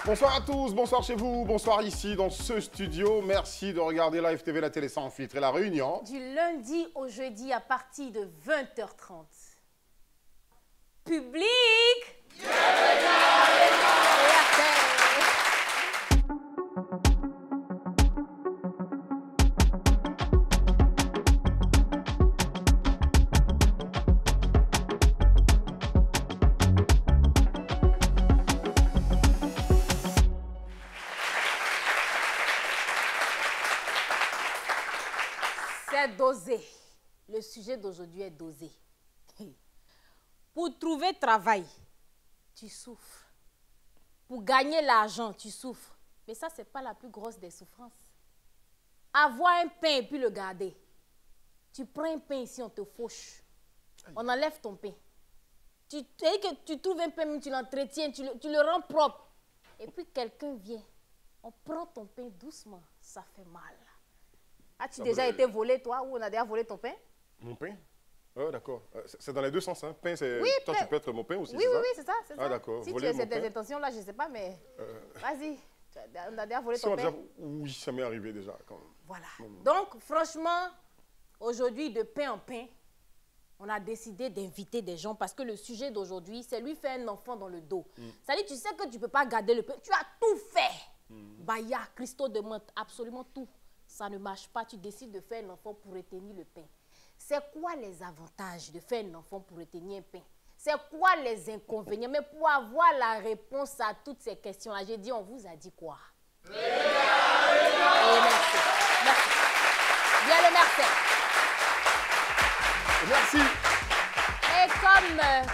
Bonsoir à tous, bonsoir chez vous, bonsoir ici dans ce studio. Merci de regarder Live TV, la télé sans filtre et la Réunion. Du lundi au jeudi à partir de 20h30. Public. C'est dosé. Le sujet d'aujourd'hui est dosé. Pour trouver travail, tu souffres. Pour gagner l'argent, tu souffres. Mais ça, ce n'est pas la plus grosse des souffrances. Avoir un pain et puis le garder. Tu prends un pain ici, on te fauche. On enlève ton pain. Que tu trouves un pain, tu l'entretiens, tu le rends propre. Et puis quelqu'un vient. On prend ton pain doucement. Ça fait mal. As-tu déjà été volé, toi, ou on a déjà volé ton pain? Mon pain? Oh, d'accord. C'est dans les deux sens, hein? Pain, c'est... Oui, toi, tu peux être mon pain aussi, oui, oui, c'est ça, c'est ça. Ah, d'accord. Si tu as des intentions-là, je ne sais pas, mais... Vas-y, on a déjà volé ton pain? Oui, ça m'est arrivé déjà. Quand même. Voilà. Donc, franchement, aujourd'hui, de pain en pain, on a décidé d'inviter des gens parce que le sujet d'aujourd'hui, c'est lui faire un enfant dans le dos. Ça dit, tu sais que tu ne peux pas garder le pain. Tu as tout fait. Baya, cristaux de menthe, absolument tout. Ça ne marche pas. Tu décides de faire un enfant pour retenir le pain. C'est quoi les avantages de faire un enfant pour retenir un pain? C'est quoi les inconvénients? Mais pour avoir la réponse à toutes ces questions-là, j'ai dit, on vous a dit quoi? Merci. Merci. Bien le merci. Merci. Et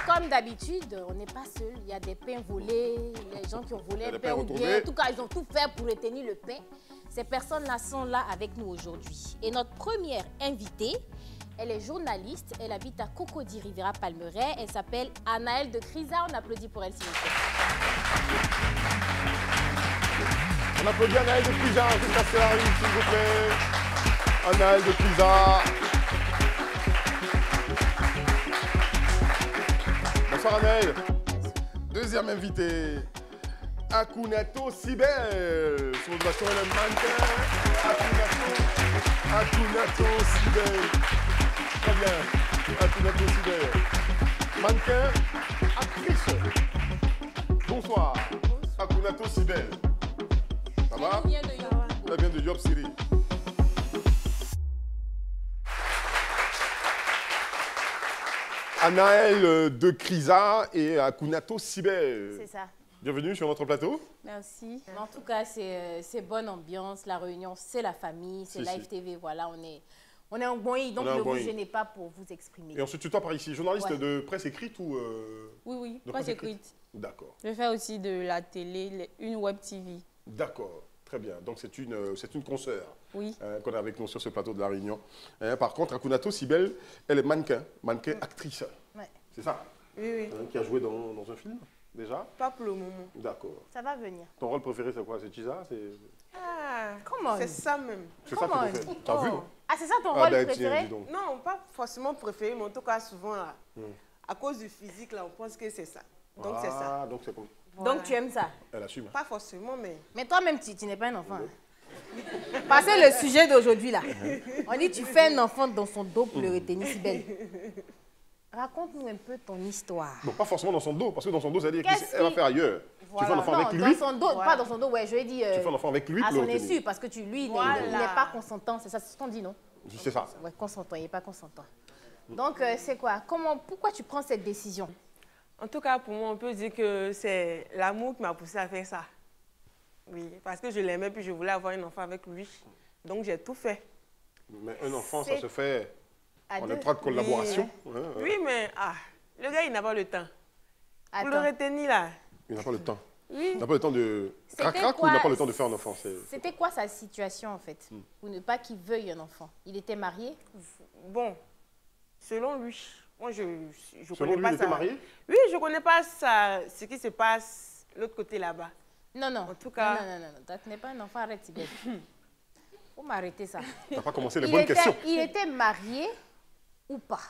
comme d'habitude, on n'est pas seul. Il y a des pains volés, les gens qui ont volé un pain ou bien. En tout cas, ils ont tout fait pour retenir le pain. Ces personnes-là sont là avec nous aujourd'hui. Et notre première invitée, elle est journaliste. Elle habite à Cocody Rivera Palmeraie. Elle s'appelle Anaëlle de Crisa. On applaudit pour elle, s'il vous plaît. On applaudit Anaëlle de Crisa. Jusqu'à ce qu'elle arrive, s'il vous plaît. Anaëlle de Crisa. Bonsoir Anaëlle. Deuxième invité, Akunato Sibel. Son notation est le mannequin. Akunato Sibel. Très bien. Akunato Sibel. Mannequin, actrice. Bonsoir. Akunato Sibel. Ça va? Elle vient de Yob. Elle vient de Yob Siri. Anaëlle de Crisa et Akunato Sibel. C'est ça. Bienvenue sur notre plateau. Merci. Mais en tout cas, c'est bonne ambiance. La réunion, c'est la famille, c'est Live TV. Voilà, on est en Boï, donc ne vous gênez pas pour vous exprimer. Et on se tutoie par ici. Journaliste de presse écrite ou... Oui, presse écrite. D'accord. Je fais aussi de la télé, une web TV. D'accord. Très bien. Donc, c'est une consoeur qu'on a avec nous sur ce plateau de La Réunion. Par contre, Akunato Sibel, elle est mannequin actrice. Ouais. C'est ça? Oui. Qui a joué dans un film, déjà? Pas pour le moment. D'accord. Ça va venir. Ton rôle préféré, c'est quoi? C'est Chisa? Comment? C'est ça même. C'est ça que tu fais. T'as vu? Ah, c'est ça ton rôle préféré? Non, pas forcément préféré, mais en tout cas, souvent, là, à cause du physique, là, on pense que c'est ça. Donc, c'est ça. Donc, c'est comme... Voilà. Donc, tu aimes ça? Elle assume. Pas forcément, mais... Mais toi-même, tu n'es pas un enfant. Hein? Parce que le sujet d'aujourd'hui, là, on dit tu fais un enfant dans son dos pour le retenir si belle. Raconte-nous un peu ton histoire. Bon, pas forcément dans son dos, parce que dans son dos, ça veut dire qu'elle va faire ailleurs. Voilà. Tu fais un enfant avec lui. Dans son dos, pas dans son dos, ouais, je vais dire... Tu fais un enfant avec lui à pour le son retenir. insu, parce que lui, il n'est pas consentant. C'est ça ce qu'on dit, non? C'est ça. Ouais, consentant, il n'est pas consentant. Donc, c'est quoi? Pourquoi tu prends cette décision? En tout cas, pour moi, on peut dire que c'est l'amour qui m'a poussé à faire ça. Oui, parce que je l'aimais, puis je voulais avoir un enfant avec lui. Donc, j'ai tout fait. Mais un enfant, ça se fait en étroite collaboration. Oui, mais le gars, il n'a pas le temps. Pour le retenir, là. Il n'a pas le temps. Oui. Il n'a pas le temps de crac-crac ou il n'a pas le temps de faire un enfant? C'était quoi sa situation, en fait? Pour ne pas qu'il veuille un enfant. Il était marié? Bon, selon lui. Moi, je connais pas ça. Il était marié? Oui, je ne connais pas ça, ce qui se passe de l'autre côté là-bas. Non. En tout cas... Non. Tu n'es pas un enfant, arrête, Sibel. Faut m'arrêter ça. Tu n'as pas commencé les bonnes questions. Il était marié ou pas?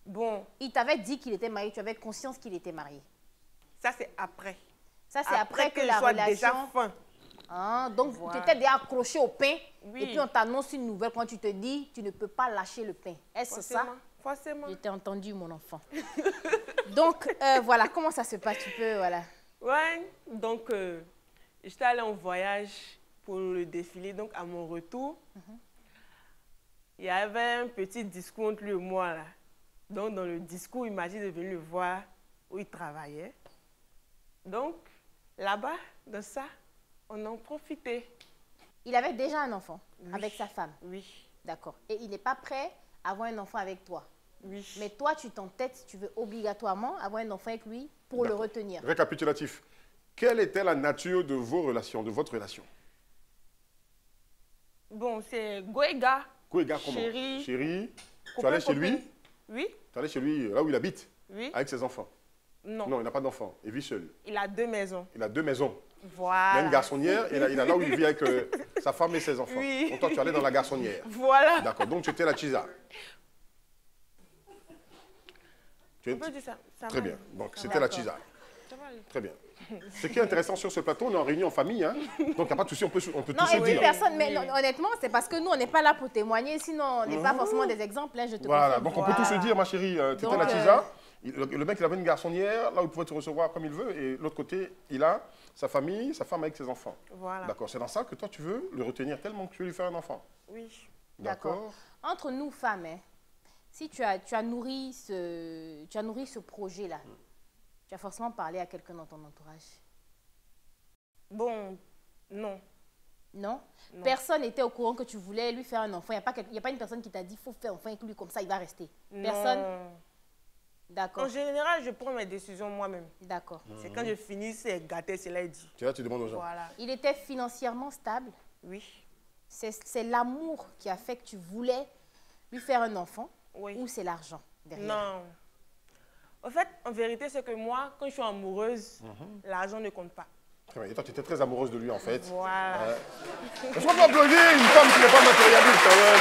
Bon. Il t'avait dit qu'il était marié, tu avais conscience qu'il était marié? Ça, c'est après. Ça, c'est après que la relation... déjà fin. Ah, donc, tu étais déjà accroché au pain. Oui. Et puis, on t'annonce une nouvelle quand tu te dis, tu ne peux pas lâcher le pain. Est-ce ça? Forcément. Je t'ai entendu, mon enfant. Donc, voilà, comment ça se passe? Tu peux, voilà. Ouais, donc, j'étais allée en voyage pour le défilé. Donc, à mon retour, il y avait un petit discours entre lui et moi, là. Donc, dans le discours, il m'a dit de venir le voir où il travaillait. Donc, là-bas, de ça, on en profitait. Il avait déjà un enfant avec sa femme? Oui. D'accord. Et il n'est pas prêt à avoir un enfant avec toi? Oui. Mais toi, tu t'entêtes, tu veux obligatoirement avoir un enfant avec lui pour le retenir. Récapitulatif. Quelle était la nature de vos relations, de votre relation? Bon, c'est Goéga. Goéga comment? Chéri. Chéri. Tu allais chez lui? Oui. Tu allais chez lui, là où il habite? Oui. Avec ses enfants? Non. Non, il n'a pas d'enfants. Il vit seul. Il a 2 maisons. Il a 2 maisons. Voilà. Il a une garçonnière et il a là où il vit avec sa femme et ses enfants. Oui. Donc toi, tu allais dans la garçonnière. Voilà. D'accord. Donc tu étais la Chisa. On peut dire ça. Très bien. Donc c'était la Chisa. Très bien. Ce qui est intéressant sur ce plateau, on est en réunion en famille. Hein. Donc il n'y a pas de souci, on peut non, tout se dire. Personne, mais non, honnêtement, c'est parce que nous, on n'est pas là pour témoigner. Sinon, on n'est pas forcément des exemples. Hein, je te voilà. confirme. Donc on peut tout se dire, ma chérie. Tu étais la Chisa. Le mec, il avait une garçonnière, là où il pouvait te recevoir comme il veut. Et l'autre côté, il a sa famille, sa femme avec ses enfants. Voilà. D'accord. C'est dans ça que toi, tu veux le retenir tellement que tu veux lui faire un enfant. Oui. D'accord. Entre nous, femmes, hein, si tu as nourri ce projet-là, tu as forcément parlé à quelqu'un dans ton entourage. Bon, non. Non? Personne n'était au courant que tu voulais lui faire un enfant. Il n'y a pas une personne qui t'a dit, il faut faire un enfant avec lui, comme ça, il va rester. Personne? D'accord. En général, je prends mes décisions moi-même. D'accord. C'est quand je finis, c'est gâté, c'est là, il dit. Tu là, tu demandes aux gens. Voilà. Il était financièrement stable? Oui. C'est l'amour qui a fait que tu voulais lui faire un enfant? Oui. Ou c'est l'argent derrière? Non. En fait, en vérité, c'est que moi, quand je suis amoureuse, l'argent ne compte pas. Très bien. Et toi, tu étais très amoureuse de lui, en fait. Voilà. Est-ce qu'on peut applaudir une femme qui n'est pas matérialiste, quand même?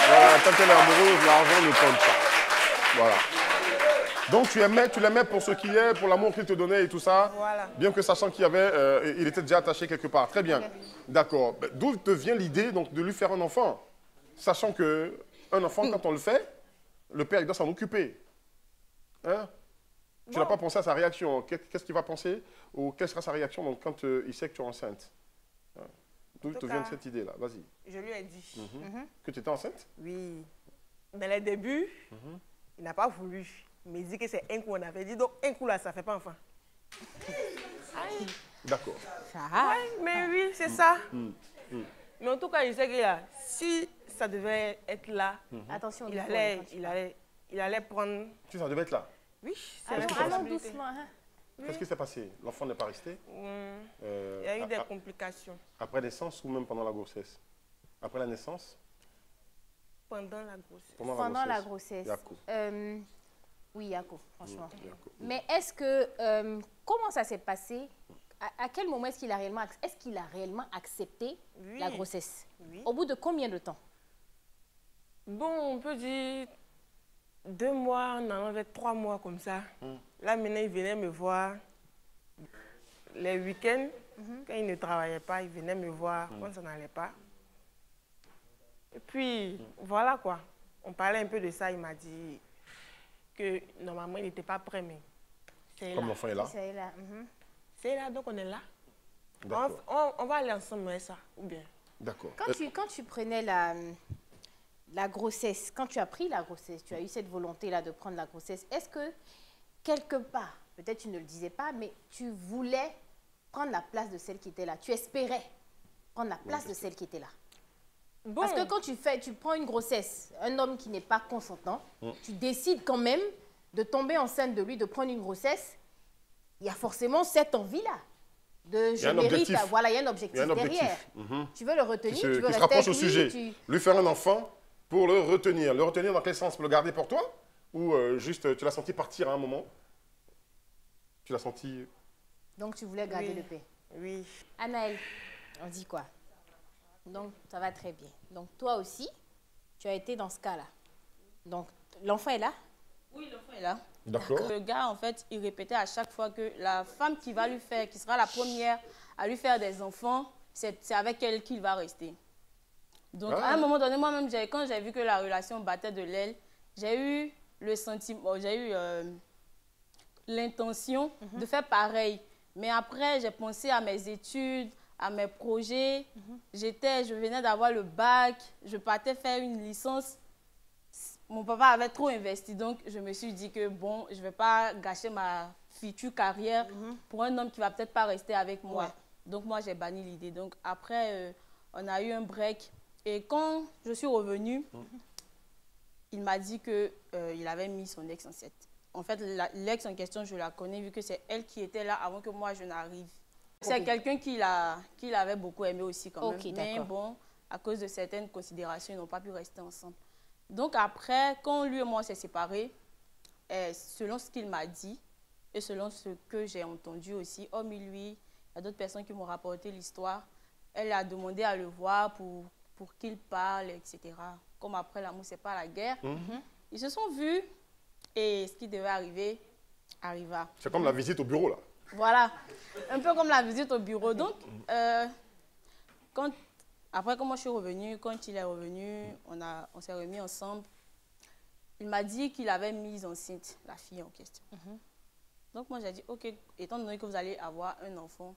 Voilà, tant qu'elle est amoureuse, l'argent ne compte pas. Voilà. Donc, tu l'aimais pour ce qu'il est, pour l'amour qu'il te donnait et tout ça. Voilà. Bien que sachant qu'il il était déjà attaché quelque part. Très bien. D'accord. D'où te vient l'idée donc de lui faire un enfant? Sachant qu'un enfant, quand on le fait, le père, il doit s'en occuper. Hein? Tu n'as pas pensé à sa réaction. Qu'est-ce qu'il va penser? Ou quelle sera sa réaction donc, quand il sait que tu es enceinte? D'où te vient cette idée-là? Vas-y. Je lui ai dit. Que tu étais enceinte? Oui. Dans les débuts, il n'a pas voulu. Il m'a dit que c'est un coup, on avait dit. Donc, un coup là, ça ne fait pas enfant. D'accord. Ouais, mais oui, c'est ça. Mais en tout cas, je sais que là, si ça devait être là, Attention, il allait prendre... Si ça devait être là? Oui, c'est allons doucement. Hein? Qu'est-ce qui s'est passé? L'enfant n'est pas resté? Il y a eu des complications. Après naissance ou même pendant la grossesse? Après la naissance? Pendant la grossesse. Pendant la grossesse. Yako. Oui, Yako, franchement. Mais est-ce que... comment ça s'est passé? À quel moment est-ce qu'il a réellement accepté la grossesse? Oui. Au bout de combien de temps? Bon, on peut dire 2 mois, on en avait 3 mois comme ça. Là, maintenant, il venait me voir les week-ends. Quand il ne travaillait pas, il venait me voir quand ça n'allait pas. Et puis, voilà quoi. On parlait un peu de ça. Il m'a dit que normalement, il n'était pas prêt, mais c'est là. Comme l'enfant est là? C'est là. C'est là, donc on est là. On va aller ensemble avec ça, ou bien? D'accord. Quand tu prenais la grossesse, quand tu as pris la grossesse, tu as eu cette volonté-là de prendre la grossesse, est-ce que quelque part, peut-être tu ne le disais pas, mais tu voulais prendre la place de celle qui était là? Tu espérais prendre la place de celle qui était là? Bon. Parce que quand tu prends une grossesse, un homme qui n'est pas consentant, tu décides quand même de tomber enceinte de lui, de prendre une grossesse, il y a forcément cette envie-là. Je mérite, voilà, il y a un objectif derrière. Tu veux le retenir, tu veux rester se rapproche au avec lui, sujet. Lui faire un enfant pour le retenir. Le retenir dans quel sens? Pour le garder pour toi? Ou juste tu l'as senti partir à un moment? Tu l'as senti... Donc tu voulais garder le paix? Oui. Anaëlle, on dit quoi? Donc ça va très bien. Donc toi aussi, tu as été dans ce cas-là. Donc l'enfant est là? Oui, l'enfant est là. D'accord. Le gars, en fait, il répétait à chaque fois que la femme qui va lui faire, qui sera la première à lui faire des enfants, c'est avec elle qu'il va rester. Donc, à un moment donné, moi-même, quand j'ai vu que la relation battait de l'aile, j'ai eu le sentiment, j'ai eu l'intention de faire pareil. Mais après, j'ai pensé à mes études, à mes projets. Je venais d'avoir le bac, je partais faire une licence. Mon papa avait trop investi, donc je me suis dit que bon, je ne vais pas gâcher ma future carrière pour un homme qui ne va peut-être pas rester avec moi. Ouais. Donc moi, j'ai banni l'idée. Donc après, on a eu un break. Et quand je suis revenue, il m'a dit qu'il avait mis son ex enceinte. En fait, l'ex en question, je la connais vu que c'est elle qui était là avant que moi je n'arrive. C'est quelqu'un qui l'avait beaucoup aimé aussi quand même. Mais bon, à cause de certaines considérations, ils n'ont pas pu rester ensemble. Donc après, quand lui et moi on s'est séparés, selon ce qu'il m'a dit et selon ce que j'ai entendu aussi, hormis lui, il y a d'autres personnes qui m'ont rapporté l'histoire. Elle a demandé à le voir pour qu'il parle, etc. Comme après l'amour, c'est pas la guerre. Ils se sont vus et ce qui devait arriver, arriva. C'est comme la visite au bureau, là. Voilà, un peu comme la visite au bureau. Donc, après, quand moi je suis revenue, quand il est revenu, on s'est remis ensemble. Il m'a dit qu'il avait mis enceinte la fille en question. Donc, moi, j'ai dit, OK, étant donné que vous allez avoir un enfant,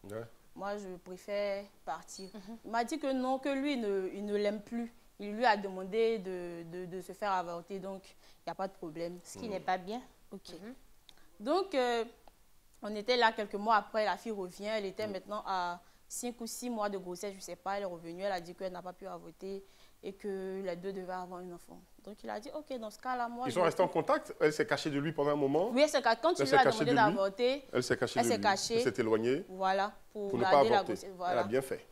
moi, je préfère partir. Il m'a dit que non, que lui, il ne l'aime plus. Il lui a demandé de se faire avorter, donc il n'y a pas de problème. Ce qui n'est pas bien. OK. Donc, on était là quelques mois après, la fille revient, elle était maintenant à 5 ou 6 mois de grossesse, je ne sais pas, elle est revenue, elle a dit qu'elle n'a pas pu avorter et que les deux devaient avoir un enfant. Donc il a dit, OK, dans ce cas-là, moi... Ils sont restés en contact? Elle s'est cachée de lui pendant un moment? Oui, quand tu lui as demandé d'avorter, elle s'est cachée de lui. Elle s'est éloignée. Voilà, pour ne pas avorter. La grossesse. Voilà. Elle a bien fait.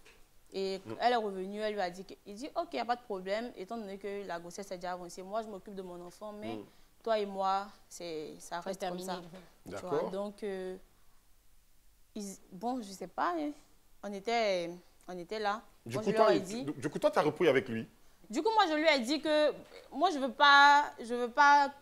Et elle est revenue, elle lui a dit, il dit, OK, il n'y a pas de problème, étant donné que la grossesse est déjà avancée, moi je m'occupe de mon enfant, mais toi et moi, ça reste comme ça. D'accord. Donc, bon, je ne sais pas, hein. On était là. Du coup, toi, tu as repris avec lui? Du coup, moi, je lui ai dit que moi, je veux pas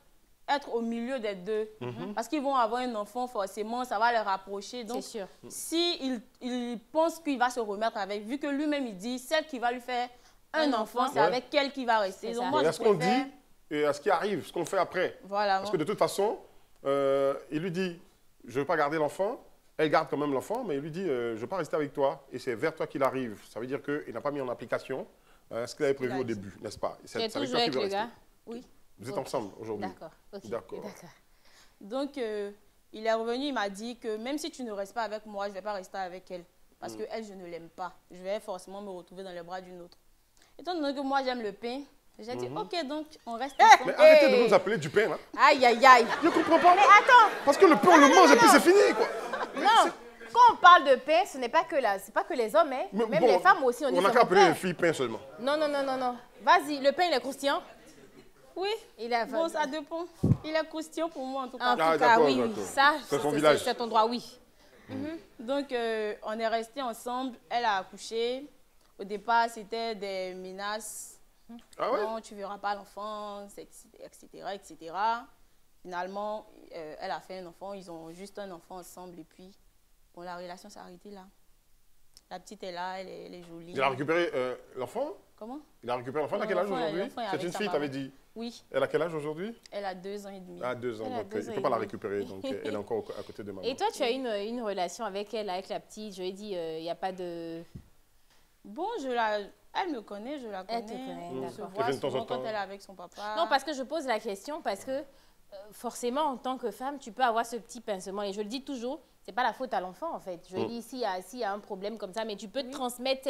être au milieu des deux. Parce qu'ils vont avoir un enfant, forcément, ça va les rapprocher. Donc, c'est sûr. Si il pense qu'il va se remettre avec, vu que lui-même, il dit, celle qui va lui faire un enfant, c'est avec elle qu'il va rester. Donc, moi, et à ce qu'on dit et à ce qui arrive, ce qu'on fait après. Voilà. Parce que de toute façon, il lui dit, je ne veux pas garder l'enfant. Elle garde quand même l'enfant, mais il lui dit, je ne veux pas rester avec toi. Et c'est vers toi qu'il arrive. Ça veut dire qu'il n'a pas mis en application ce qu'il avait prévu au début, n'est-ce pas? C'est toujours avec le gars? Oui. Vous êtes ensemble aujourd'hui? D'accord. Donc, il est revenu, il m'a dit que même si tu ne restes pas avec moi, je ne vais pas rester avec elle. Parce qu'elle, je ne l'aime pas. Je vais forcément me retrouver dans les bras d'une autre. Étant donné que moi, j'aime le pain, j'ai dit, OK, donc on reste ensemble. Mais arrêtez de nous appeler du pain, là. Aïe, aïe, aïe. Je ne comprends pas. Mais attends. Parce que le pain, on le mange et puis c'est fini, quoi. Non. Quand on parle de pain, ce n'est pas que les hommes, hein. Même les femmes aussi, on dit on n'a qu'à appeler les filles pain seulement. Non. Vas-y, le pain, il est croustillant? Oui. Bon, ça dépend. Il est croustillant pour moi, en tout cas. En tout cas, oui. Ça, c'est son village. C'est ton droit, oui. Donc, on est restés ensemble. Elle a accouché. Au départ, c'était des menaces. Ah ouais? Non, tu ne verras pas l'enfant, etc. Finalement, elle a fait un enfant. Ils ont juste un enfant ensemble. Et puis, bon, la relation s'est arrêtée là. La petite est là, elle est jolie. Il a récupéré l'enfant? Comment? Il a récupéré l'enfant. Elle a quel âge aujourd'hui? C'est une fille, tu avais dit? Oui. Elle a quel âge aujourd'hui? Elle a 2 ans et demi. Ah, 2 ans. Donc, il ne peut pas la récupérer. Donc, elle est encore à côté de maman. Et toi, tu as une relation avec elle, avec la petite. Je lui ai dit, il n'y a pas de... Bon, elle me connaît, je la connais. Elle te connaît, on se voit souvent quand elle est avec son papa. Non, parce que je pose la question, parce que forcément, en tant que femme, tu peux avoir ce petit pincement. Et je le dis toujours, ce n'est pas la faute à l'enfant, en fait. Je dis, s'il y a un problème comme ça, mais tu peux transmettre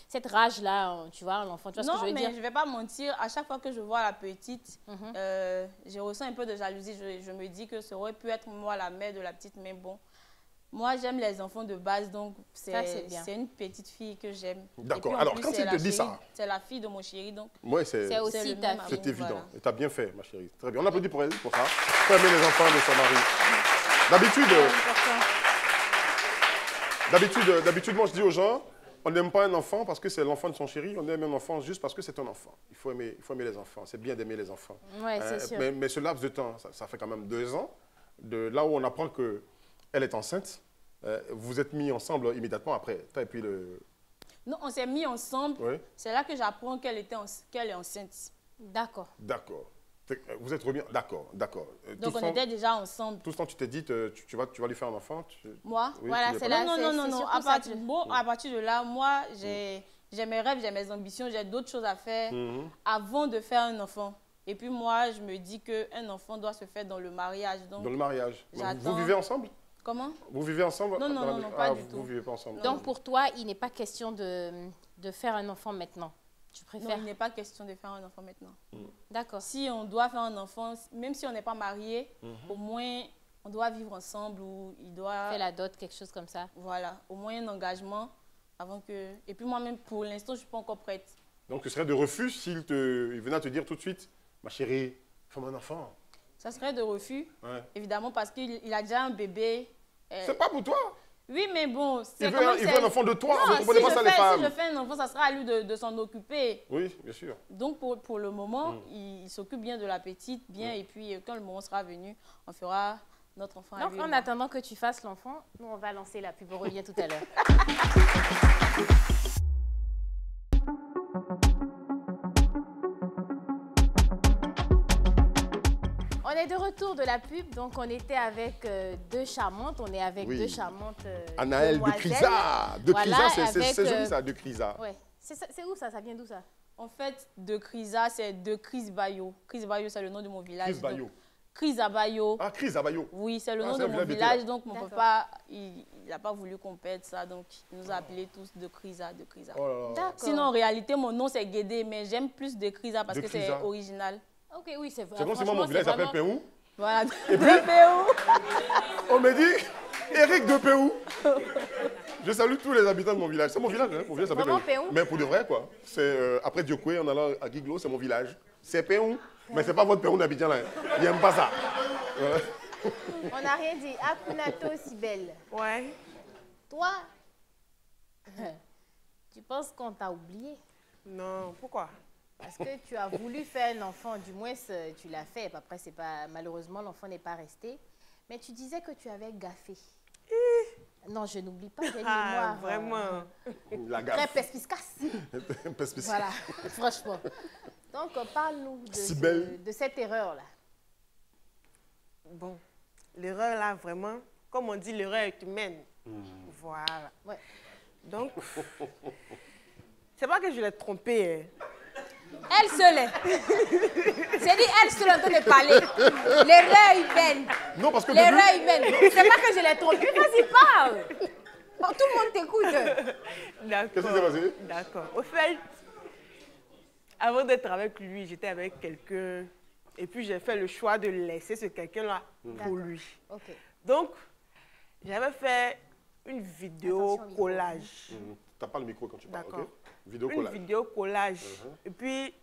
cette rage-là, tu vois, à l'enfant. Tu vois ce que je veux dire? Non, mais je ne vais pas mentir. À chaque fois que je vois la petite, je ressens un peu de jalousie. Je me dis que ça aurait pu être moi la mère de la petite, mais bon. Moi, j'aime les enfants de base, donc c'est une petite fille que j'aime. D'accord. Alors, quand il te dit ça... C'est la fille de mon chéri, donc c'est aussi ta fille. C'est évident. Voilà. Et tu as bien fait, ma chérie. Très bien. On applaudit pour elle, pour ça. Faut aimer les enfants de son mari. D'habitude, moi, je dis aux gens, on n'aime pas un enfant parce que c'est l'enfant de son chéri. On aime un enfant juste parce que c'est un enfant. Il faut aimer les enfants. C'est bien d'aimer les enfants. Ouais, c'est sûr. Mais ce laps de temps, ça fait quand même 2 ans. de là où on apprend qu'elle est enceinte, vous êtes mis ensemble immédiatement après. Toi et puis le... Non, on s'est mis ensemble. Oui. C'est là que j'apprends qu'elle est enceinte. D'accord. D'accord. Vous êtes remis... D'accord, d'accord. Donc on était déjà ensemble. Tout ce temps, tu t'es dit, tu vas lui faire un enfant Moi? Oui, Voilà, tu l'es c'est pas. là. Non. À partir de là, moi, j'ai mes rêves, j'ai mes ambitions, j'ai d'autres choses à faire avant de faire un enfant. Et puis moi, je me dis qu'un enfant doit se faire dans le mariage. Donc, Dans le mariage. j'attends. Vous vivez ensemble? Comment? Vous vivez ensemble? Non, pas du tout. Vous vivez pas ensemble. Donc pour toi, il n'est pas question de faire un enfant maintenant. Tu Non, préfères? il n'est pas question de faire un enfant maintenant. D'accord. Si on doit faire un enfant, même si on n'est pas marié, au moins on doit vivre ensemble ou il doit... Faire la dot, quelque chose comme ça. Voilà, au moins un engagement avant que... Et puis moi-même, pour l'instant, je ne suis pas encore prête. Donc ce serait de refus s'il venait à te dire tout de suite, ma chérie, fais-moi un enfant. Ça serait de refus, Ouais. évidemment, parce qu'il a déjà un bébé. C'est pas pour toi. Oui, mais bon, Il c'est quand même... veut un enfant de toi. Non, Vous si comprenez pas ça, les femmes. si je fais un enfant, ça sera à lui de s'en occuper. Oui, bien sûr. Donc, pour le moment, il s'occupe bien de la petite, bien, et puis quand le moment sera venu, on fera notre enfant à Donc lui. en attendant que tu fasses l'enfant, nous on va lancer la pub. On revient tout à l'heure. On est de retour de la pub, donc on était avec deux charmantes, on est avec Oui. deux charmantes Anaël de demoiselles. Crisa. De Voilà, Crisa, c'est avec, joli ça, de Crisa. Ouais. C'est où ça? Ça vient d'où ça? En fait, de Crisa, c'est de Chris Bayo. Chris Bayo, c'est le nom de mon village. Chris Bayo. Chris Abayo. Ah, Chris Abayo. Oui, c'est le Ah, nom c'est de un mon village de village, Théa. donc mon D'accord. papa, il n'a pas voulu qu'on perde ça, donc il nous a appelés tous de Crisa, de Crisa. Oh là là. D'accord. Sinon, en réalité, mon nom, c'est Guédé, mais j'aime plus de Crisa parce De que c'est Crisa. original. Ok, oui, c'est vrai. C'est comme si moi, mon village s'appelle Péou. Voilà, de Péou. On me dit, Eric de Péou. Je salue tous les habitants de mon village. C'est mon village, hein. Mon village s'appelle Vraiment Péou? Mais pour de vrai, quoi. C'est après Diokoué, en allant à Guiglo, c'est mon village. C'est Péou. Mais c'est pas votre Péou d'Abidjan, là. Il n'aime pas ça. Voilà. On n'a rien dit. Akunato Sibel. Ouais. Toi, tu penses qu'on t'a oublié? Non, pourquoi? Parce que tu as voulu faire un enfant, du moins tu l'as fait. Après, c'est pas, malheureusement, l'enfant n'est pas resté. Mais tu disais que tu avais gaffé. Non, je n'oublie pas, j'ai une Ah, mémoire vraiment. La très gaffe. perspicace. Voilà, franchement. Donc, parle-nous Sibel. de cette erreur-là. Bon, l'erreur là, vraiment, comme on dit, l'erreur est humaine. Voilà. Ouais. Donc, c'est pas que je l'ai trompée. Hein. Elle seule est. C'est dit elle seule en train de parler. L'erreur humaine. Non, parce que L'erreur humaine. C'est pas que je l'ai trompée. Vas-y, parle. Bon, tout le monde t'écoute. D'accord. Qu'est-ce qui s'est passé? D'accord. Au fait, avant d'être avec lui, j'étais avec quelqu'un. Et puis, j'ai fait le choix de laisser ce quelqu'un-là pour lui. Ok. Donc, j'avais fait une vidéo Attention au micro. collage. T'as pas le micro quand tu parles, D'accord. ok? Vidéo Une collage. vidéo collage. Et puis,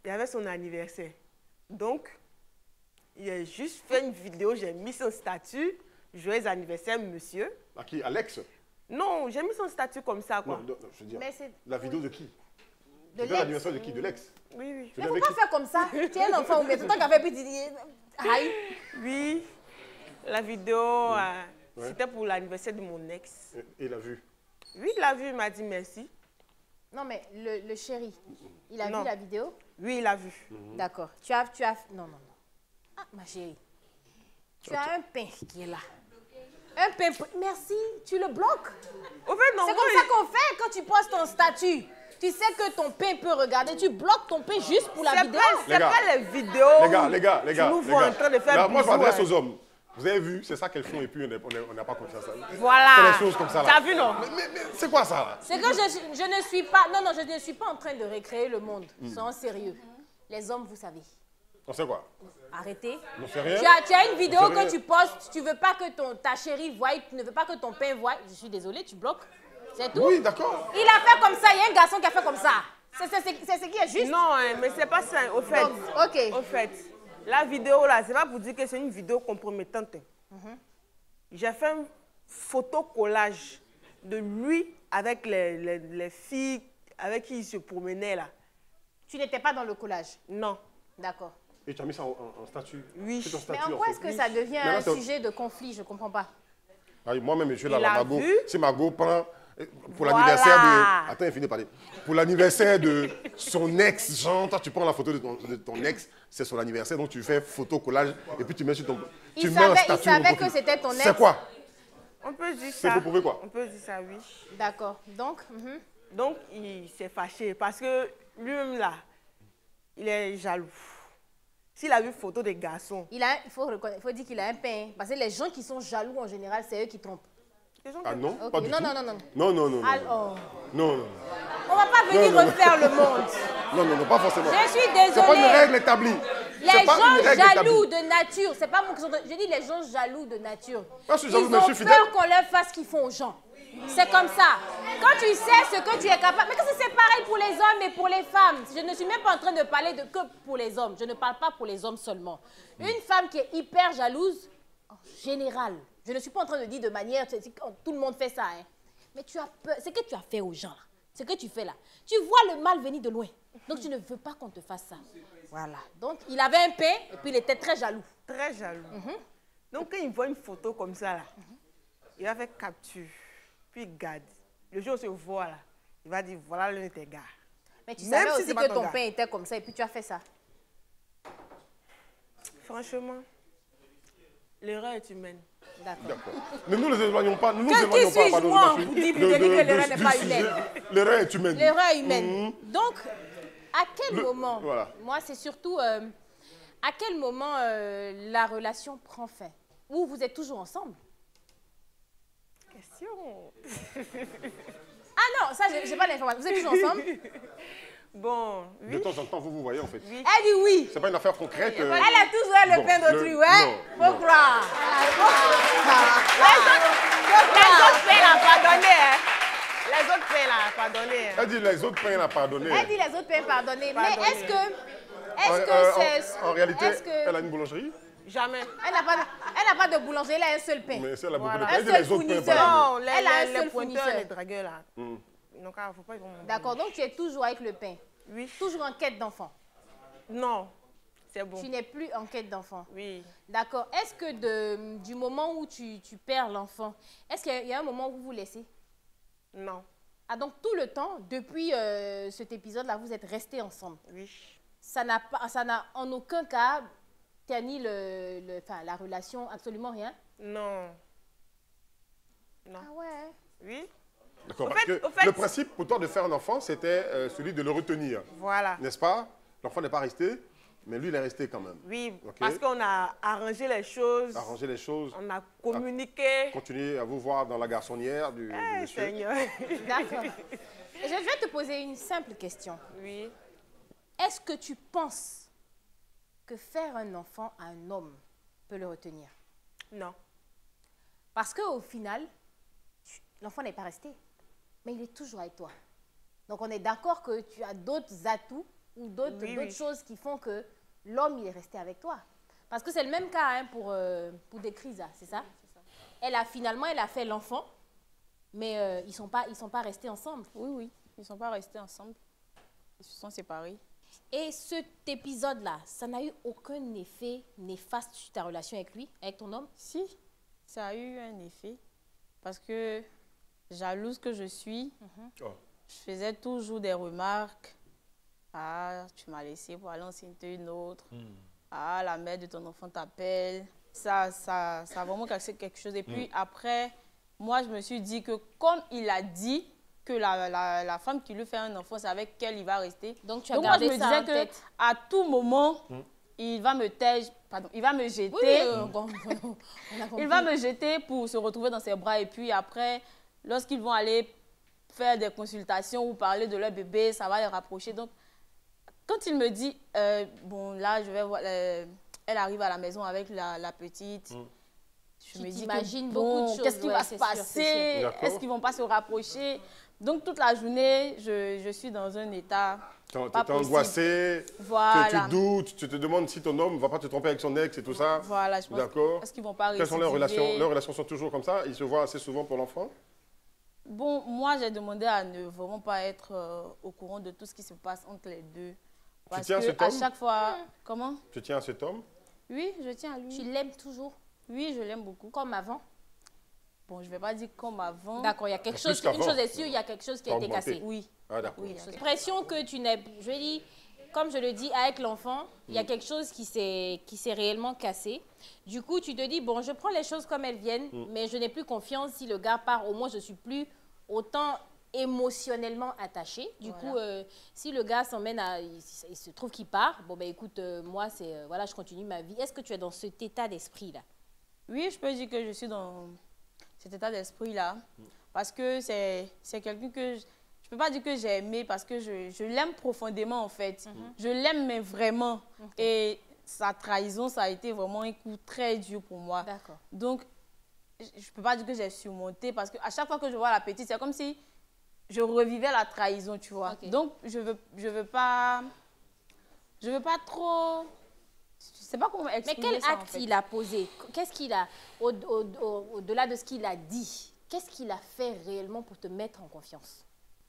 il y avait son anniversaire. Donc, il a juste fait une vidéo, j'ai mis son statut. Joyeux anniversaire, monsieur. À qui? Alex? Non, j'ai mis son statut comme ça, quoi. Non, je veux dire. Mais c'est La vidéo de qui? de C'était l'ex. l'anniversaire de qui? De l'ex? Oui, oui. Tu Mais l'as faut avec pas qui? faire comme ça. Tu es un enfant, mais tout le temps qu'elle fait petit. Aïe. Oui, la vidéo, c'était pour l'anniversaire de mon ex. Et il a vu. Oui, il l'a vu, il m'a dit merci. Non, mais le chéri, il a Non. vu la vidéo? Oui, il l'a vu. D'accord. Non, non. Ah, ma chérie. Tu as un pain qui est là. Un pain. Merci, tu le bloques. Au fait, non, C'est moi, comme ça qu'on fait quand tu postes ton statut. Tu sais que ton pain peut regarder. Tu bloques ton pain juste pour la c'est vidéo. pas, Les gars. pas les vidéos. Les gars. Tu nous vois en train de faire Moi, je bisous, m'adresse hein. aux hommes. Vous avez vu, c'est ça qu'elles font et puis on n'a pas confiance à eux. Voilà. C'est les choses comme ça, là. T'as vu, non? Mais c'est quoi ça, là? C'est que je ne suis pas. Non, je ne suis pas en train de recréer le monde. Soyons sérieux. Les hommes, vous savez. On sait quoi? Arrêtez. On sait rien? Tu as une vidéo On sait rien. que tu postes, tu veux pas que ta chérie voie, tu ne veux pas que ton pain voie. Je suis désolée, tu bloques. C'est tout. Oui, d'accord. Il a fait comme ça, il y a un garçon qui a fait comme ça. C'est ce qui est juste. Non, hein, mais c'est pas ça. Au fait, Donc, ok. au fait, la vidéo là, c'est pas pour dire que c'est une vidéo compromettante. J'ai fait un photo collage de lui avec les filles avec qui il se promenait là. Tu n'étais pas dans le collage. Non. D'accord. Et tu as mis ça en statut. Oui. C'est ton Mais statut, en quoi fait. est-ce que ça devient Mais là, un c'est- sujet de conflit? Je ne comprends pas. Ah, moi-même, je suis là, Il la a Mago. vu. Si Mago prend pour Voilà. l'anniversaire de... Attends, il finit de parler. Pour l'anniversaire de son ex, genre, toi, tu prends la photo de ton ex, c'est son anniversaire, donc tu fais photo, collage, et puis tu mets sur ton... Il tu mets un savait statut en que profil. c'était ton ex. C'est quoi? On peut dire C'est ça. pour prouver quoi? On peut dire ça, oui. D'accord. Donc, Donc, il s'est fâché parce que lui-même, là, il est jaloux. S'il a vu photo des garçons, il faut dire qu'il a un pain. Parce que les gens qui sont jaloux, en général, c'est eux qui trompent. les gens Ah que- non, Ok, pas du non, tout. non, non, non. Non, non, non. Alors, Non, non, on va pas venir Non, non. refaire le monde. non, pas forcément. Je suis C'est pas une désolée. règle établie. Les C'est pas une gens règle jaloux établie. de nature, c'est pas mon question. Je dis les gens jaloux de nature. Moi, je suis jaloux, Ils mais je ont suis fidèle. peur qu'on leur fasse ce qu'ils font aux gens. C'est comme ça. Quand tu sais ce que tu es capable... Mais c'est pareil pour les hommes et pour les femmes. Je ne suis même pas en train de parler que pour les hommes. Je ne parle pas pour les hommes seulement. Une femme qui est hyper jalouse, en général, je ne suis pas en train de dire de manière... Tout le monde fait ça. Hein. Mais tu as peur. C'est que tu as fait aux gens, là. Ce que tu fais là. Tu vois le mal venir de loin. Donc tu ne veux pas qu'on te fasse ça. Voilà. Donc il avait un pain et puis il était très jaloux. Très jaloux. Donc, quand il voit une photo comme ça, là, il va faire capture, puis il garde. Le jour où on se voit, là, il va dire, voilà l'un de tes gars. Mais tu Même savais si aussi c'est pas que ton ton gars. pain était comme ça et puis tu as fait ça. Franchement, l'erreur est humaine. D'accord. D'accord. Ne nous les éloignons pas. Ne nous Qui éloignons pas. suis-je, pardon, moi, je m'en pour suis- dire que l'erreur n'est pas du sujet. humaine? L'erreur est humaine. L'erreur humaine. Donc, à quel moment, voilà. moi c'est surtout, à quel moment la relation prend fin? Ou vous êtes toujours ensemble? Question. Ah non, ça j'ai pas l'information. Vous êtes toujours ensemble? Bon, De oui. temps en temps, vous voyez en fait. Oui. Elle dit oui. C'est pas une affaire concrète. Elle a toujours le Bon, pain d'autrui, ouais. non, Faut non. croire. Les autres pains, là, pardonnez, hein. Les autres pains, là, pardonnez. Hein. Elle dit les autres pains, elle a pardonné. Elle dit les autres pains pardonnés. Mais Pardonnez. est-ce que c'est... En réalité, est-ce que- elle a une boulangerie, Jamais. Elle n'a pas de boulangerie, elle a un seul pain. mais si elle a beaucoup Voilà. de pain, elle dit Un seul les autres pains fournisseur. pardonnés. Non, Elle a un les seul pointeurs, fournisseur. les dragueurs, là. Donc, il ne faut pas qu'ils vont... D'accord, donc tu es toujours avec le pain. Oui. Toujours en quête d'enfant. Non, c'est bon. Tu n'es plus en quête d'enfant. Oui. D'accord. Est-ce que du moment où tu perds l'enfant, est-ce qu'il y a un moment où vous vous laissez? Non. Ah, donc tout le temps, depuis cet épisode-là, vous êtes restés ensemble. Oui. Ça n'a en aucun cas terni la relation, absolument rien? Non. Non. Ah ouais. Oui. D'accord, Au parce fait- que au fait- le principe pour toi de faire un enfant, c'était celui de le retenir, Voilà. n'est-ce pas? L'enfant n'est pas resté, mais lui, il est resté quand même. Oui, Ok. parce qu'on a arrangé les choses. Arranger les choses, On a communiqué. continuer à vous voir dans la garçonnière du Eh, monsieur. Seigneur. D'accord. Je vais te poser une simple question. Oui. Est-ce que tu penses que faire un enfant à un homme peut le retenir? Non. Parce qu'au final, l'enfant n'est pas resté, mais il est toujours avec toi. Donc on est d'accord que tu as d'autres atouts ou d'autres Oui, d'autres oui. choses qui font que l'homme il est resté avec toi. Parce que c'est le même cas hein, pour Decrisa, c'est ça? Elle a fait l'enfant, mais ils sont pas restés ensemble. Oui, oui. Ils ne sont pas restés ensemble. Ils se sont séparés. Et cet épisode-là, ça n'a eu aucun effet néfaste sur ta relation avec lui, avec ton homme? Si, ça a eu un effet. Parce que, jalouse que je suis, Oh. je faisais toujours des remarques. Ah, tu m'as laissé pour aller enceinte une autre. Ah, la mère de ton enfant t'appelle. Ça a vraiment cassé quelque chose. Et puis après, moi, je me suis dit que comme il a dit que la femme qui lui fait un enfant, c'est avec elle il va rester. Donc tu as Donc moi, je gardé me ça en disais tête. qu'à tout moment, il va me il va me jeter. On a compris. Il va me jeter pour se retrouver dans ses bras. Et puis après, lorsqu'ils vont aller faire des consultations ou parler de leur bébé, ça va les rapprocher. Donc, quand il me dit, bon, là, je vais voir, elle arrive à la maison avec la petite. Je Tu me dis t'imagines que, beaucoup de bon, choses, qu'est-ce qui ouais, va c'est se sûr, c'est passer? sûr. D'accord. Est-ce qu'ils vont pas se rapprocher? Donc, toute la journée, je suis dans un état Tu pas es possible. angoissé, Voilà. tu doutes, tu te demandes si ton homme ne va pas te tromper avec son ex et tout ça. Voilà, je pense. D'accord. Est-ce qu'ils vont pas Quelles sont leurs relations? récidiver? Leurs relations sont toujours comme ça? Ils se voient assez souvent pour l'enfant? Bon, moi, j'ai demandé à ne vraiment pas être au courant de tout ce qui se passe entre les deux. Parce tiens à que cet à homme? chaque fois... Comment? Tu tiens à cet homme? Oui, je tiens à lui. Tu l'aimes toujours Oui, je l'aime beaucoup. comme avant? Bon, je ne vais pas dire comme avant. D'accord, il y a quelque Plus chose, qu'avant. une chose est sûre, il y a quelque chose qui a T'as été augmenté. cassé. Oui. Ah, d'accord. Oui, J'ai l'impression que tu n'es... Je dis, comme je le dis, avec l'enfant, il y a quelque chose qui s'est réellement cassé. Du coup, tu te dis, bon, je prends les choses comme elles viennent, mais je n'ai plus confiance. Si le gars part, au moins, je ne suis plus autant émotionnellement attachée. Du coup, si le gars s'emmène à... Il se trouve qu'il part, bon, ben écoute, moi, c'est... voilà, je continue ma vie. Est-ce que tu es dans cet état d'esprit-là? Oui, je peux dire que je suis dans cet état d'esprit-là. Parce que c'est quelqu'un que... Je ne peux pas dire que j'ai aimé parce que je l'aime profondément, en fait. Je l'aime, mais vraiment. Et sa trahison, ça a été vraiment un coup très dur pour moi. D'accord. Donc, je ne peux pas dire que j'ai surmonté parce qu'à chaque fois que je vois la petite, c'est comme si je revivais la trahison, tu vois. Okay. Donc, je veux pas trop... Je ne sais pas comment Mais exprimer quel ça, acte en fait. il a posé? Qu'est-ce qu'il a, au-delà de ce qu'il a dit, qu'est-ce qu'il a fait réellement pour te mettre en confiance?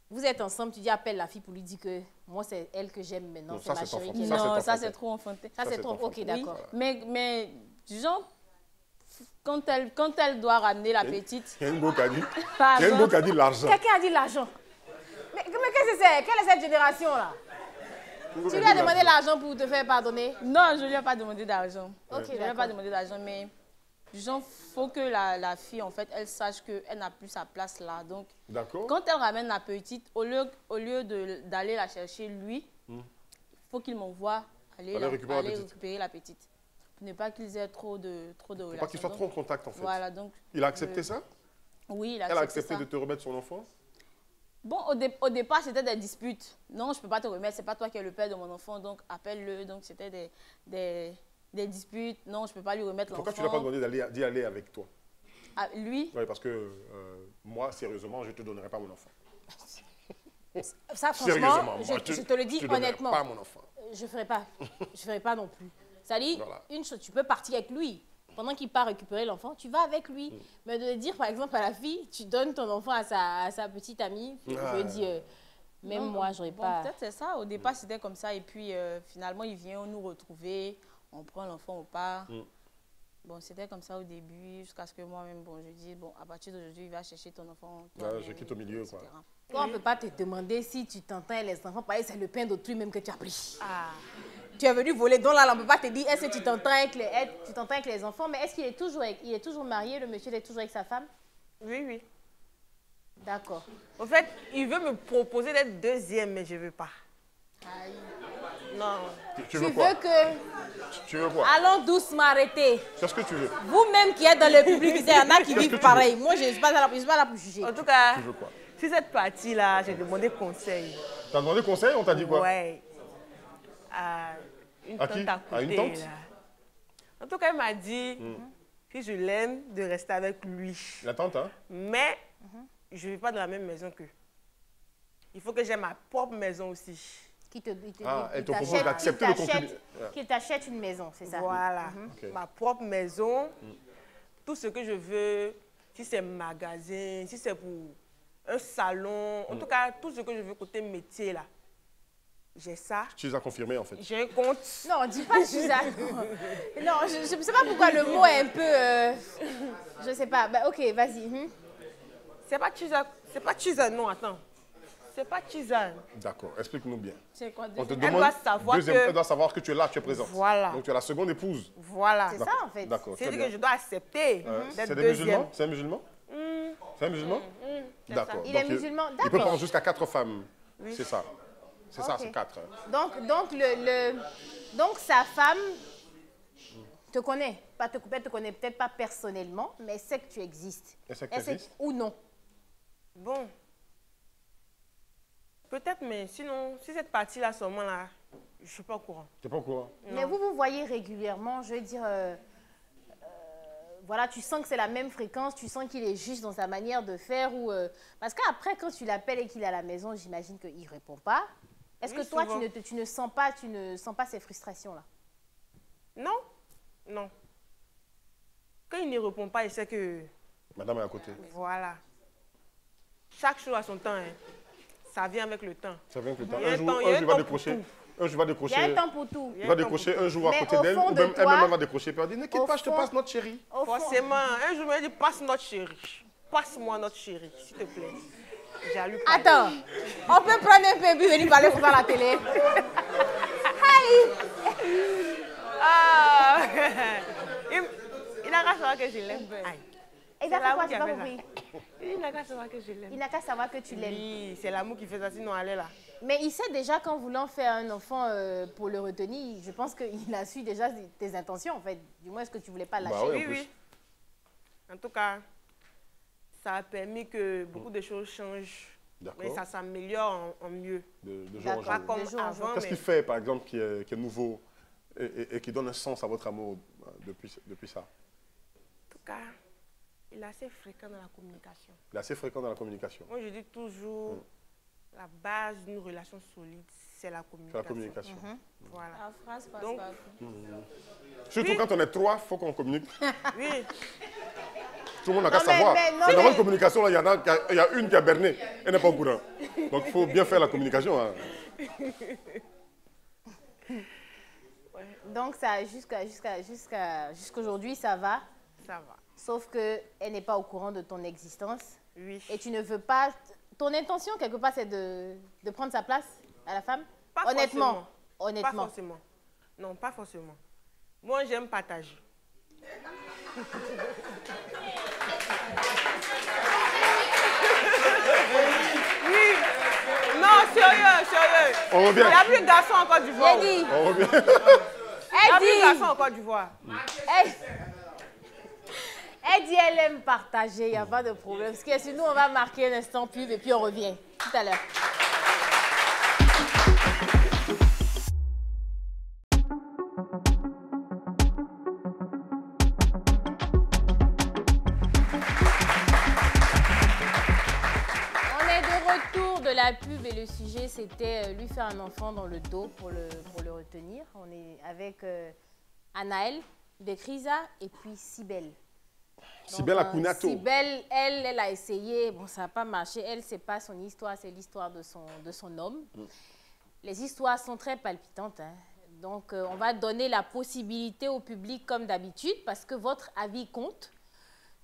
Vous êtes ensemble, tu dis appelle la fille pour lui dire que moi c'est elle que j'aime maintenant, Non, c'est ça, ma c'est chérie. enfantin. qui est Ça, là. Non, c'est ça enfantin. c'est trop enfantin. Ça c'est c'est trop. enfantin. Ok, d'accord. Mais disons, quand elle doit ramener la petite... Il y a une go qui a dit, Pardon. il y a une go qui a dit l'argent. Quelqu'un a dit l'argent. Mais qu'est-ce que c'est? Quelle est cette génération-là? Tu lui as demandé l'argent pour te faire pardonner? Non, je ne lui ai pas demandé d'argent. Ok, Je ne lui ai pas demandé d'argent, mais disons, il faut que la fille, en fait, elle sache qu'elle n'a plus sa place là. Donc, D'accord. quand elle ramène la petite, au lieu d'aller la chercher lui, il faut qu'il m'envoie aller récupérer la petite. Pour ne pas qu'ils aient trop de relations. Faut pas qu'il soit trop en contact, en fait. Voilà, donc... Il a accepté ça? Oui, il a Elle a accepté accepté ça. de te remettre son enfant? Bon, au départ, c'était des disputes. Non, je ne peux pas te remettre, c'est pas toi qui es le père de mon enfant, donc appelle-le. Donc, c'était des disputes. Non, je ne peux pas lui remettre l'enfant. Pourquoi tu ne l'as pas demandé d'y aller avec toi? Ah, lui? Oui, parce que moi, sérieusement, je ne te donnerai pas mon enfant. Ça, Sérieusement, franchement, moi, je te le dis je te donnerai honnêtement. pas mon enfant. Je ferai pas. Je ferai pas non plus. Ça dit, Voilà. une chose, tu peux partir avec lui. Pendant qu'il part récupérer l'enfant, tu vas avec lui. Mais de dire, par exemple, à la fille, tu donnes ton enfant à sa petite amie, je dis, même Non, moi, j'aurais bon, pas... Peut-être c'est ça. Au départ, c'était comme ça. Et puis, finalement, il vient nous retrouver. On prend l'enfant, on part. Bon, c'était comme ça au début, jusqu'à ce que moi-même, bon, je dis, bon, à partir d'aujourd'hui, il va chercher ton enfant. Ouais, je quitte au milieu, quoi. Toi, on ne peut pas te demander si tu t'entends avec les enfants, pareil, c'est le pain d'autrui même que tu as pris. Ah. Tu es venu voler, donc là, on ne peut pas te dire, est-ce que tu t'entends avec les enfants, mais est-ce qu'il est toujours marié, le monsieur est toujours avec sa femme? Oui, oui. D'accord. En fait, il veut me proposer d'être deuxième, mais je ne veux pas. Aïe. Non. Tu Tu veux quoi? veux que... Tu veux quoi? Allons doucement arrêter. Qu'est-ce que tu veux? Vous-même qui êtes dans le public, il y en a qui vivent pareil. Moi, je ne suis pas là pour juger. En tout cas, Tu veux quoi? sur cette partie-là, j'ai demandé conseil. T'as demandé conseil, on t'a dit quoi? Ouais. À une À tante qui? à côté. À une tante? Là. En tout cas, elle m'a dit, si je l'aime, de rester avec lui. La tante, hein? Mais je ne vis pas dans la même maison qu'eux. Il faut que j'aie ma propre maison aussi. Elle te propose d'accepter le concubinage. Qu'il t'achète une maison, c'est ça? Voilà. Ok. Ma propre maison. Tout ce que je veux, si c'est magasin, si c'est pour un salon, en tout cas, tout ce que je veux côté métier, là. J'ai ça. Tu les as confirmés, en fait. J'ai un compte. Non, dis pas Chisa. Non, je ne sais pas pourquoi le mot est un peu... je ne sais pas. Bah, ok, vas-y. C'est pas Chisa, non, attends. C'est pas Chisa. D'accord, explique-nous bien. C'est quoi On te Elle demande, doit savoir deuxième, que- elle doit savoir que tu es là, tu es présente. Voilà. Donc tu es la seconde épouse. Voilà. C'est ça, en fait. D'accord, très C'est-à-dire bien. que je dois accepter d'être C'est des deuxième. musulmans? C'est un musulman? C'est un musulman? c'est D'accord. ça. Il est Donc, musulman, Il peut d'accord. prendre jusqu'à 4 femmes. C'est ça. C'est ça, Ok. c'est 4. Donc sa femme te connaît. Elle te connaît peut-être pas personnellement, mais elle sait que tu existes. Elle sait que tu existes? Ou non. Bon. Peut-être, mais sinon, si cette partie-là seulement là, je ne suis pas au courant. Tu n'es pas au courant? Mais vous voyez régulièrement, je veux dire, voilà, tu sens que c'est la même fréquence, tu sens qu'il est juste dans sa manière de faire. Parce qu'après, quand tu l'appelles et qu'il est à la maison, j'imagine qu'il ne répond pas. Est-ce Oui, que toi, souvent. tu ne sens pas ces frustrations-là? Non, non. Quand il ne répond pas, il sait que, Madame est à côté. voilà. Chaque chose a son temps. Hein. Ça vient avec le temps. Ça vient que le temps. Il y a Un jour, il y a il va temps décrocher. pour tout. un jour va décrocher. Il y a un temps pour tout. Il va décrocher un jour à Mais côté au d'elle, fond ou de même toi- elle-même va décrocher. Puis elle dit, ne quitte au pas, je te fond- passe notre chérie. Au fond, Forcément, un jour, il dit, passe notre chérie. Passe-moi notre chérie, s'il te plaît. J'ai lu. attends, on peut prendre un peu et venir parler pour à la télé. Ah. Il n'a qu'à savoir que je l'aime. Aïe. Et ça fait l'amour quoi, qui j'ai a pas fait compris. Il n'a qu'à savoir que je l'aime. Il n'a qu'à savoir que tu l'aimes. Oui, c'est l'amour qui fait ça, sinon elle est là. Mais il sait déjà qu'en voulant faire un enfant pour le retenir, je pense qu'il a su déjà tes intentions en fait. Du moins, est-ce que tu voulais pas lâcher? Bah oui, en Oui, plus. oui. En tout cas, ça a permis que beaucoup de choses changent. D'accord. Mais ça s'améliore en mieux. De jour en D'accord. Pas jour. comme De jour en jour. avant, Qu'est-ce mais qu'il fait, par exemple, qui est nouveau et qui donne un sens à votre amour depuis ça? en tout cas, il est assez fréquent dans la communication. Il est assez fréquent dans la communication. Moi, je dis toujours, la base d'une relation solide, c'est la C'est communication. la communication. Voilà. La phrase passe Donc- partout. Surtout quand on est trois, il faut qu'on communique. Oui, Tout le monde n'a qu'à Non, mais- savoir. mais- non, C'est dans mais- votre communication, là, il y a une qui a berné. Elle n'est pas au courant. Donc, il faut bien faire la communication. Hein. Donc ça, jusqu'aujourd'hui, ça va. ça va. Sauf qu'elle n'est pas au courant de ton existence. Oui. Et tu ne veux pas... Ton intention, quelque part, c'est de prendre sa place à la femme? Pas Honnêtement. forcément. Pas Honnêtement. forcément. Non, pas forcément. Moi, j'aime partager. Oui. Non, sérieux, sérieux. On revient. Il n'y a plus de garçons en Côte d'Ivoire. J'ai dit, On revient. Il n'y a plus de elle garçons dit, en Côte d'Ivoire. elle dit, elle aime partager, il n'y a pas de problème. Parce que sinon, on va marquer un instant pub et puis on revient tout à l'heure. On est de retour de la pub et le sujet c'était lui faire un enfant dans le dos pour le retenir. On est avec Anaël, Bekrisa et puis Sibelle. Sibelle Donc, Akunato. Sibelle, elle a essayé, bon ça n'a pas marché. Elle, c'est pas son histoire, c'est l'histoire de son homme. Les histoires sont très palpitantes, hein. Donc on va donner la possibilité au public comme d'habitude parce que votre avis compte.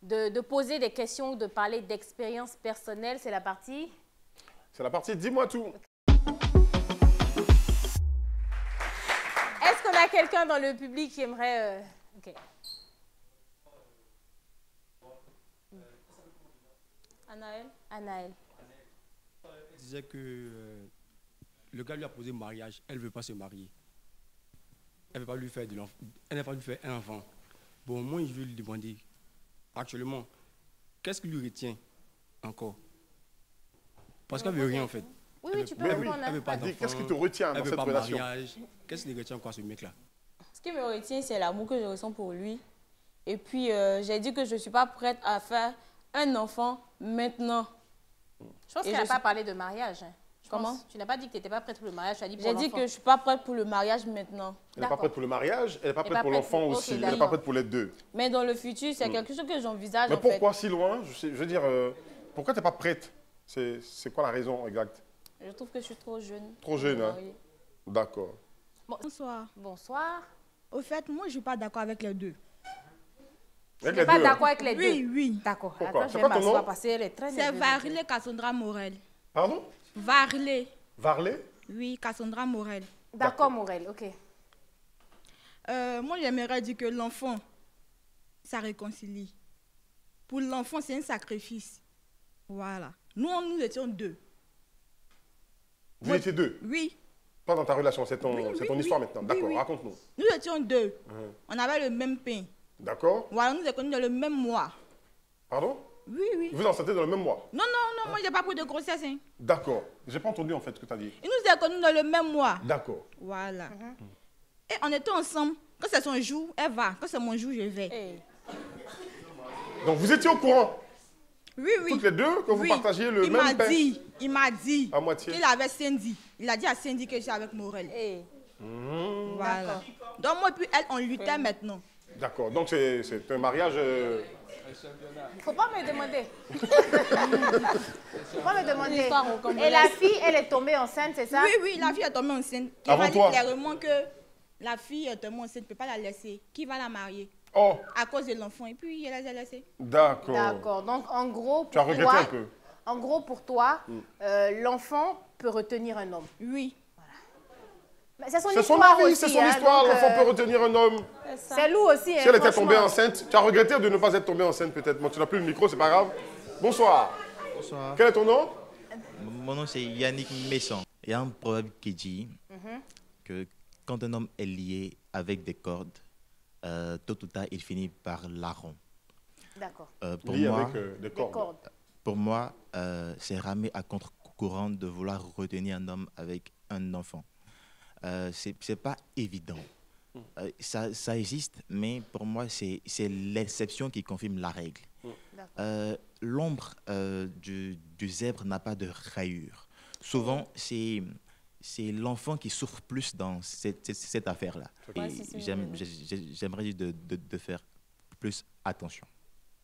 De poser des questions, de parler d'expérience personnelle, c'est la partie. C'est la partie dis-moi tout. Est-ce qu'on a quelqu'un dans le public qui aimerait... Ok. Anaël. Elle disait que le gars lui a posé mariage, elle ne veut pas se marier. Elle ne veut pas lui faire de l'enfant. Elle n'a pas lui faire un enfant. Bon, moi, je veux lui demander, actuellement, qu'est-ce qui lui retient encore? Parce qu'elle ne veut rien, en fait. Oui, oui, tu peux Mais répondre. Elle veut pas d'enfant. Qu'est-ce qui te retient dans Elle veut cette pas relation? mariage. Qu'est-ce qui lui retient encore, ce mec-là? Ce qui me retient, c'est l'amour que je ressens pour lui. Et puis, j'ai dit que je ne suis pas prête à faire un enfant maintenant. Je pense Et qu'elle je n'a pas suis- parlé de mariage. Hein. Je Comment? pense. Tu n'as pas dit que tu n'étais pas prête pour le mariage, tu as dit pour J'ai dit l'enfant. que je ne suis pas prête pour le mariage maintenant. Elle n'est pas prête pour le mariage, elle n'est pas Elle est prête pas pour prête l'enfant pour- aussi, ok, elle n'est pas d'accord. prête pour les deux. Mais dans le futur, c'est quelque chose que j'envisage Mais en fait. pourquoi si loin? Je veux dire, pourquoi tu n'es pas prête? C'est quoi la raison exacte? Je trouve que je suis trop jeune. Trop jeune, hein? Oui. D'accord. Bonsoir. Bonsoir. Au fait, moi, je ne suis pas d'accord avec les deux. Tu Avec n'es les pas deux, d'accord avec les deux? Oui, oui. D'accord. Pourquoi? Attends, C'est je vais quoi ton m'asseoir nom? parce qu'elle est très C'est nerveuse. Varley Cassandra Morel. Pardon? Varley. Varley? Oui, Cassandra Morel. D'accord, Morel, ok. Moi, j'aimerais dire que l'enfant, ça réconcilie. Pour l'enfant, c'est un sacrifice. Voilà. Nous étions deux. Vous étiez deux? Oui. Pas dans ta relation, c'est ton, Oui, c'est oui, ton oui. histoire maintenant. Oui, D'accord, oui. raconte-nous. Nous étions deux. On avait le même pain. D'accord? Voilà, nous étions connus dans le même mois. Pardon? Oui, oui. Vous enceintez dans le même mois? Non, non, non, moi, j'ai pas pris de grossesse. Hein. D'accord. J'ai pas entendu en fait ce que tu as dit. Et nous étions connus dans le même mois. D'accord. Voilà. Et on était ensemble. Quand c'est son jour, elle va. Quand c'est mon jour, je vais. Hey. Donc vous étiez au courant, Oui, oui. toutes les deux, que vous Oui. partagiez le Il m'a même pain? dit À moitié. qu'il avait Cindy. Il a dit à Cindy que j'étais avec Morel. Hey. Voilà. Donc moi puis elle, on luttait maintenant. D'accord. Donc c'est un mariage Faut pas me demander. Faut pas me demander. Et la fille, elle est tombée enceinte, c'est ça? Oui, oui, la fille est tombée enceinte. Qui Avant va toi? dire clairement que la fille est tombée enceinte, ne peut pas la laisser. Qui va la marier? Oh, À cause de l'enfant. Et puis, elle les a laissés. d'accord. D'accord. Donc, en gros, Tu as pour regretté toi, un peu. en gros, pour toi, l'enfant peut retenir un homme. Oui. Mais c'est son C'est son histoire avis, aussi. c'est son hein, histoire. donc, L'enfant peut retenir un homme. C'est lourd aussi. Si elle était tombée enceinte, tu as regretté de ne pas être tombée enceinte peut-être. Bon, tu n'as plus le micro, c'est pas grave. Bonsoir. Bonsoir. Quel est ton nom? Mon nom c'est Yannick Messon. Il y a un proverbe qui dit que quand un homme est lié avec des cordes, tôt ou tard il finit par la rompre. D'accord. Pour Lié moi, avec des Des cordes. cordes. pour moi, c'est ramer à contre-courant de vouloir retenir un homme avec un enfant. C'est pas évident. Ça existe, mais pour moi, c'est l'exception qui confirme la règle. L'ombre du zèbre n'a pas de rayures. Souvent, c'est l'enfant qui souffre plus dans cette affaire-là. Ouais, Et j'aimerais dire de faire plus attention.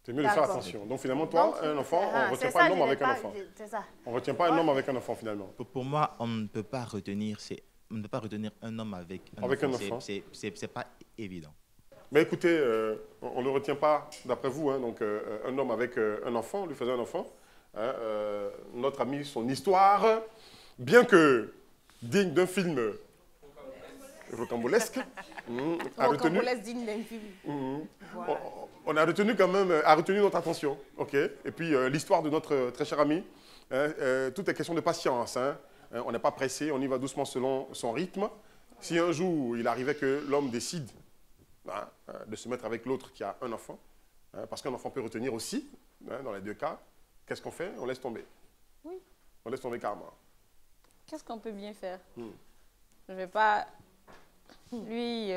C'est mieux de faire D'accord. attention. Donc finalement, toi, Donc, un enfant, on ne retient c'est pas ça, un homme je n'ai avec un pas- enfant. C'est ça. On ne retient pas un homme avec un enfant finalement. Pour moi, on ne peut pas retenir un homme avec un Avec un enfant. enfant. C'est pas évident. Mais écoutez, on ne le retient pas, d'après vous, hein, donc un homme avec un enfant, on lui faisait un enfant. Hein, notre ami, son histoire, bien que digne d'un film rocambolesque, a retenu, Rocambolesque digne d'un film. on a retenu quand même, a retenu notre attention, ok. Et puis l'histoire de notre très cher ami, hein, tout est question de patience. Hein. On n'est pas pressé, on y va doucement selon son rythme. Si un jour il arrivait que l'homme décide de se mettre avec l'autre qui a un enfant, hein, parce qu'un enfant peut retenir aussi, hein, dans les deux cas, qu'est-ce qu'on fait? On laisse tomber. Oui. On laisse tomber carrément. Qu'est-ce qu'on peut bien faire? Je ne vais pas lui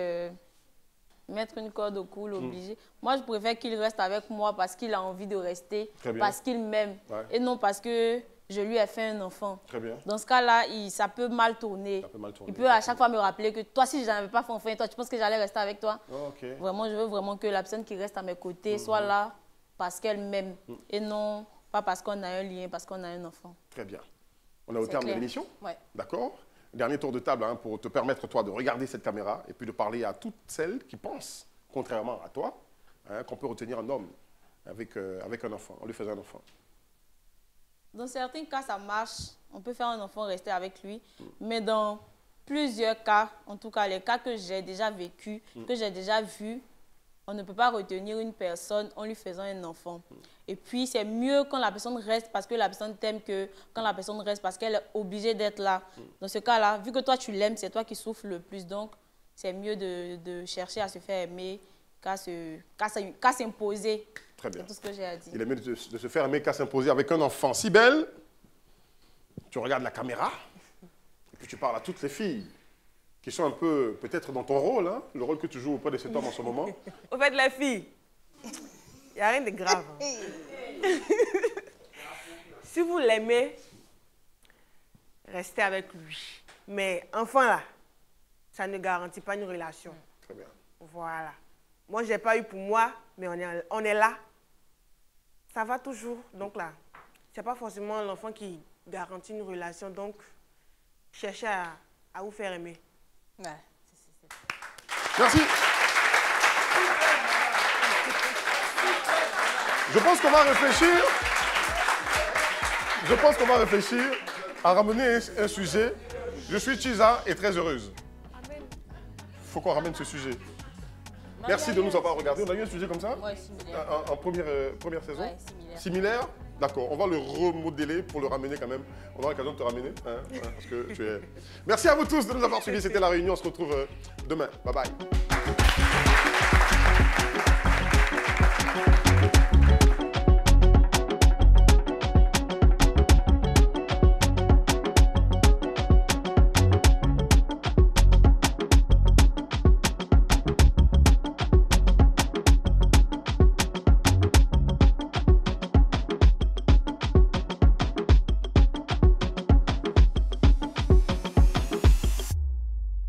mettre une corde au cou, l'obliger. Moi, je préfère qu'il reste avec moi parce qu'il a envie de rester, Très bien. parce qu'il m'aime, Ouais. et non parce que je lui ai fait un enfant. Très bien. Dans ce cas-là, ça peut mal tourner. Ça peut mal tourner. Il peut à chaque fois me rappeler que toi, si je n'avais pas fait enfant, toi, tu penses que j'allais rester avec toi? Oh, ok. Vraiment, je veux vraiment que la personne qui reste à mes côtés soit là parce qu'elle m'aime et non pas parce qu'on a un lien, parce qu'on a un enfant. Très bien. On est au C'est terme de clair. l'émission. Ouais. D'accord. Dernier tour de table hein, pour te permettre, toi, de regarder cette caméra et puis de parler à toutes celles qui pensent, contrairement à toi, hein, qu'on peut retenir un homme avec un enfant. On lui faisait un enfant. Dans certains cas, ça marche. On peut faire un enfant rester avec lui. Mais dans plusieurs cas, en tout cas les cas que j'ai déjà vécu, que j'ai déjà vus, on ne peut pas retenir une personne en lui faisant un enfant. Et puis, c'est mieux quand la personne reste parce que la personne t'aime que quand la personne reste parce qu'elle est obligée d'être là. Dans ce cas-là, vu que toi, tu l'aimes, c'est toi qui souffres le plus. Donc, c'est mieux de chercher à se faire aimer qu'à s'imposer. Très bien. C'est tout ce que j'ai à dire. Il est mieux de se faire aimer qu'à s'imposer avec un enfant si belle. Tu regardes la caméra et puis tu parles à toutes les filles qui sont un peu, peut-être dans ton rôle, hein, le rôle que tu joues auprès de cet homme en ce moment. Au fait, les filles, il n'y a rien de grave. hein. Si vous l'aimez, restez avec lui. Mais enfant, là, ça ne garantit pas une relation. Très bien. Voilà. Moi, je n'ai pas eu pour moi, mais on est là. Ça va toujours. Donc là, ce n'est pas forcément l'enfant qui garantit une relation. Donc, cherchez à vous faire aimer. Ouais. Merci. Je pense qu'on va réfléchir. Je pense qu'on va réfléchir à ramener un sujet. Je suis Chiza et très heureuse. Il faut qu'on ramène ce sujet. Merci de nous avoir regardés. On a eu un sujet comme ça Ouais, similaire. en première saison. Ouais, similaire. Similaire. D'accord, on va le remodeler pour le ramener quand même. On aura l'occasion de te ramener, hein, parce que tu es... Merci à vous tous de nous avoir suivis. C'était La Réunion. On se retrouve demain. Bye bye.